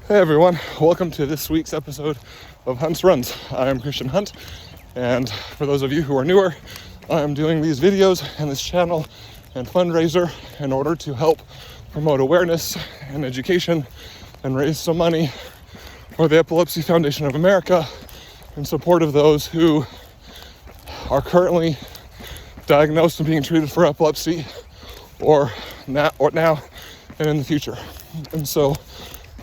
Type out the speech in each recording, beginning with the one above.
Hey everyone, welcome to this week's episode of Hunt's Runs. I am Christian Hunt, and for those of you who are newer, I am doing these videos and this channel and fundraiser in order to help promote awareness and education and raise some money for the Epilepsy Foundation of America in support of those who are currently diagnosed and being treated for epilepsy or now and in the future. And so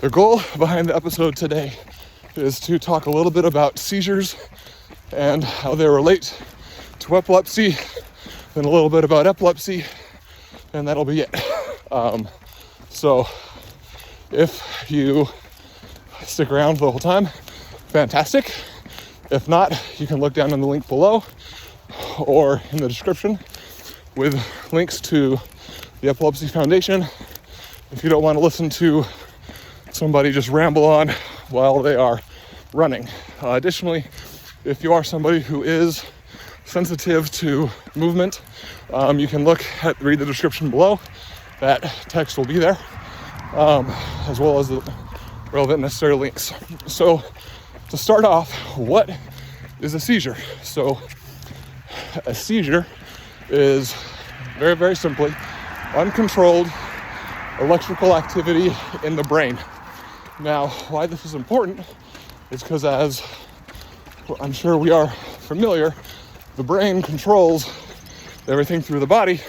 the goal behind the episode today is to talk a little bit about seizures and how they relate to epilepsy, then a little bit about epilepsy, and that'll be it. So if you stick around the whole time, fantastic. If not, you can look down in the link below or in the description with links to the Epilepsy Foundation if you don't want to listen to somebody just ramble on while they are running. Additionally, if you are somebody who is sensitive to movement, you can read the description below. That text will be there, as well as the relevant necessary links. So to start off, what is a seizure? So a seizure is very, very simply uncontrolled electrical activity in the brain. Now, why this is important is because, as I'm sure we are familiar, the brain controls everything through the body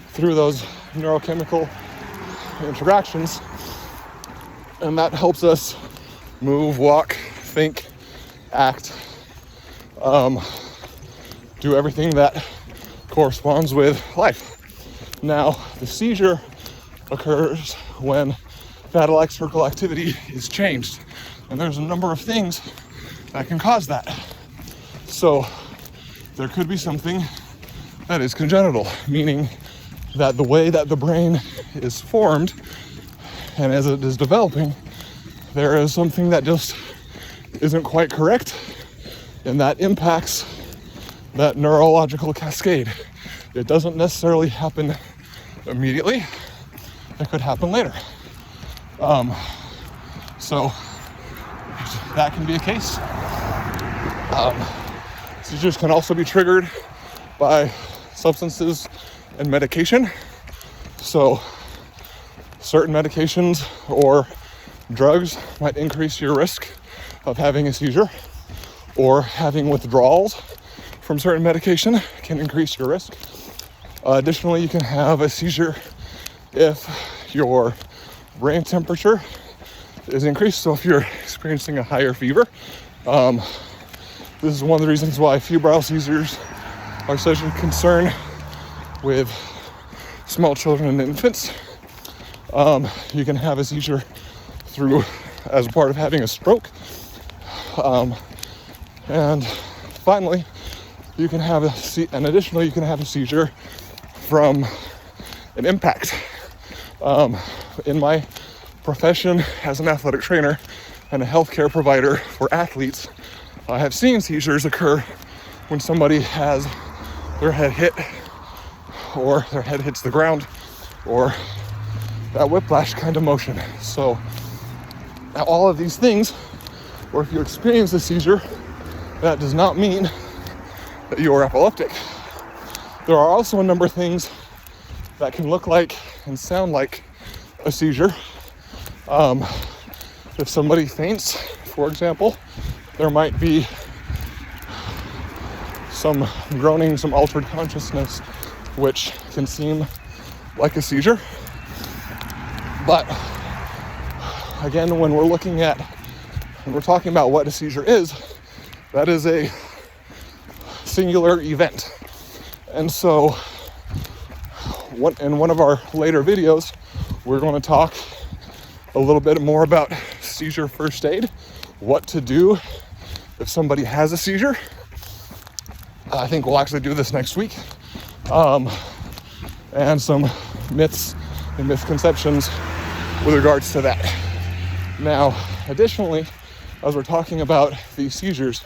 through those neurochemical interactions, and that helps us move, walk, think, act, do everything that corresponds with life. Now, the seizure occurs when that electrical activity is changed, and there's a number of things that can cause that. So there could be something that is congenital, meaning that the way that the brain is formed and as it is developing, there is something that just isn't quite correct, and that impacts that neurological cascade. It doesn't necessarily happen immediately. It could happen later. So that can be a case. Seizures can also be triggered by substances and medication. So certain medications or drugs might increase your risk of having a seizure, or having withdrawals from certain medication can increase your risk. Additionally, you can have a seizure if your brain temperature is increased. So if you're experiencing a higher fever, this is one of the reasons why febrile seizures are such a concern with small children and infants. You can have a seizure as a part of having a stroke. And finally, you can have additionally, you can have a seizure from an impact. In my profession as an athletic trainer and a healthcare provider for athletes, I have seen seizures occur when somebody has their head hit, or their head hits the ground, or that whiplash kind of motion. So now all of these things, or if you experience a seizure, that does not mean that you are epileptic. There are also a number of things that can look like and sound like a seizure. If somebody faints, for example, there might be some groaning, some altered consciousness, which can seem like a seizure. But again, when we're talking about what a seizure is, that is a singular event. And so in one of our later videos, we're going to talk a little bit more about seizure first aid, what to do if somebody has a seizure. I think we'll actually do this next week. And some myths and misconceptions with regards to that. Now, additionally, as we're talking about these seizures,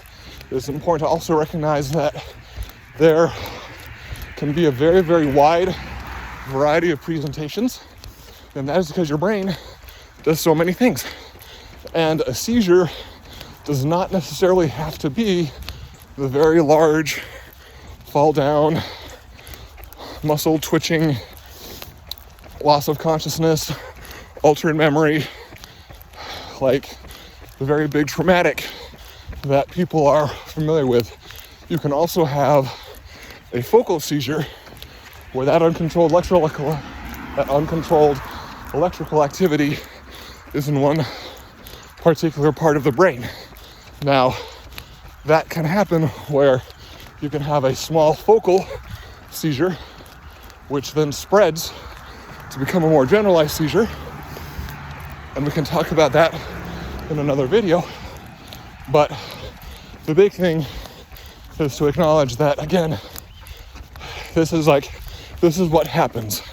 it's important to also recognize that there can be a very, very wide variety of presentations, and that is because your brain does so many things. And a seizure does not necessarily have to be the very large fall down, muscle twitching, loss of consciousness, altered memory, like the very big traumatic that people are familiar with. You can also have a focal seizure where that uncontrolled electrical activity is in one particular part of the brain. Now, that can happen where you can have a small focal seizure, which then spreads to become a more generalized seizure. And we can talk about that in another video. But the big thing is to acknowledge that, again, this is what happens.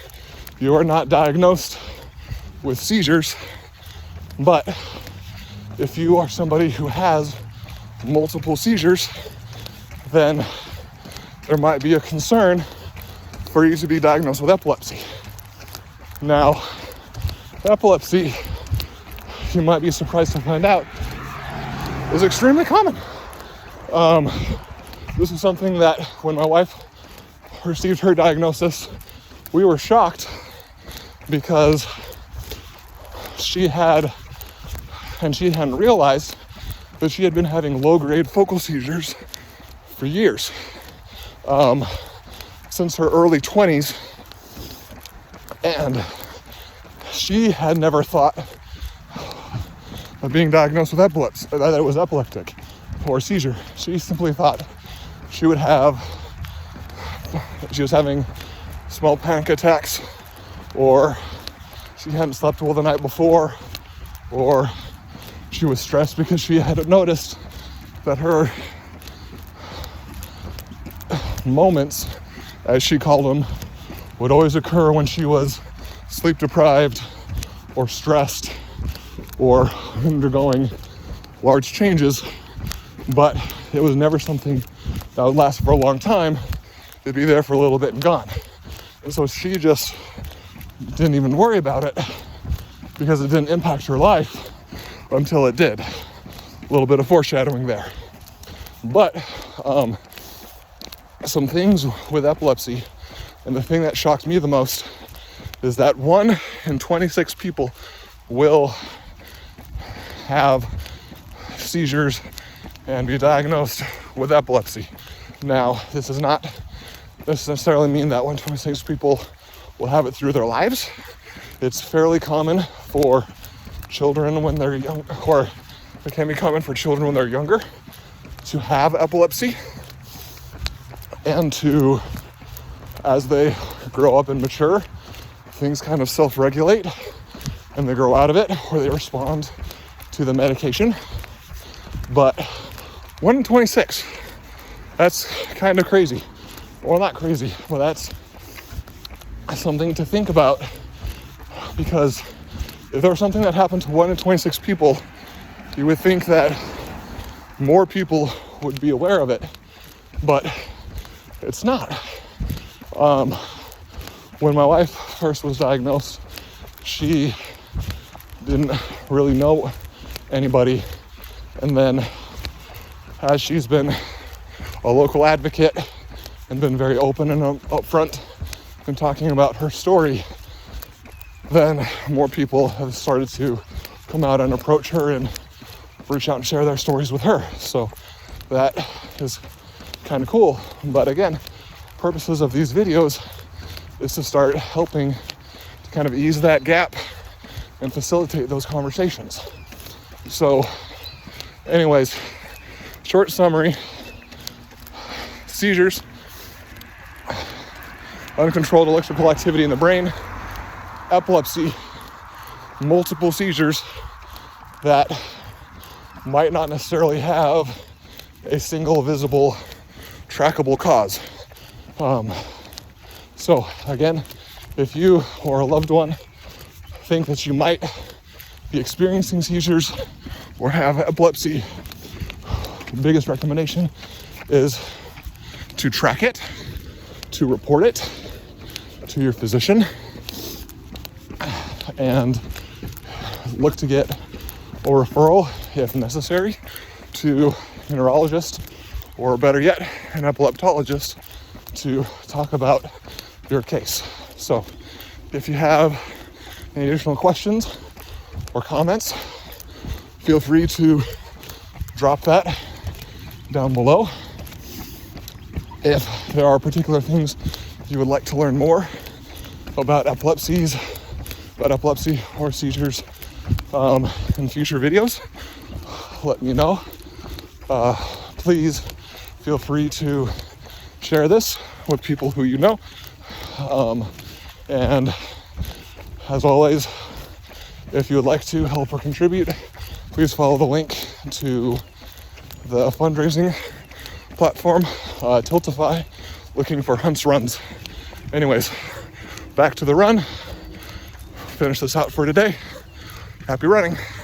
You are not diagnosed with seizures, but if you are somebody who has multiple seizures, then there might be a concern for you to be diagnosed with epilepsy. Now, epilepsy, you might be surprised to find out, is extremely common. This is something that when my wife received her diagnosis, we were shocked because she hadn't realized that she had been having low-grade focal seizures for years, since her early 20s, and she had never thought of being diagnosed with epilepsy, that it was epileptic or seizure. She simply thought she was having small panic attacks, or she hadn't slept well the night before, or she was stressed because she had noticed that her moments, as she called them, would always occur when she was sleep deprived or stressed or undergoing large changes, but it was never something that would last for a long time. It'd be there for a little bit and gone. And so she just didn't even worry about it because it didn't impact her life until it did. A little bit of foreshadowing there. But some things with epilepsy, and the thing that shocked me the most is that 1 in 26 people will have seizures and be diagnosed with epilepsy. Now, this does not necessarily mean that 1 in 26 people will have it through their lives. It's fairly common for children when they're young, or it can be common for children when they're younger to have epilepsy, and to, as they grow up and mature, things kind of self-regulate and they grow out of it, or they respond to the medication. But 1 in 26, that's kind of crazy. Well, not crazy, but that's something to think about, because if there was something that happened to 1 in 26 people, you would think that more people would be aware of it, but it's not. When my wife first was diagnosed, she didn't really know anybody, and then as she's been a local advocate and been very open and upfront in talking about her story, then more people have started to come out and approach her and reach out and share their stories with her. So that is kind of cool. But again, purposes of these videos is to start helping to kind of ease that gap and facilitate those conversations. So anyways, short summary: seizures, uncontrolled electrical activity in the brain, epilepsy, multiple seizures that might not necessarily have a single visible trackable cause. So again, if you or a loved one think that you might be experiencing seizures or have epilepsy, the biggest recommendation is to track it, to report it to your physician, and look to get or referral, if necessary, to a neurologist, or better yet, an epileptologist to talk about your case. So if you have any additional questions or comments, feel free to drop that down below. If there are particular things you would like to learn more about epilepsy or seizures in future videos, let me know. Please feel free to share this with people who you know. And as always, if you would like to help or contribute, please follow the link to the fundraising platform, Tiltify, looking for Hunt's Runs. Anyways, back to the run. Finish this out for today. Happy running.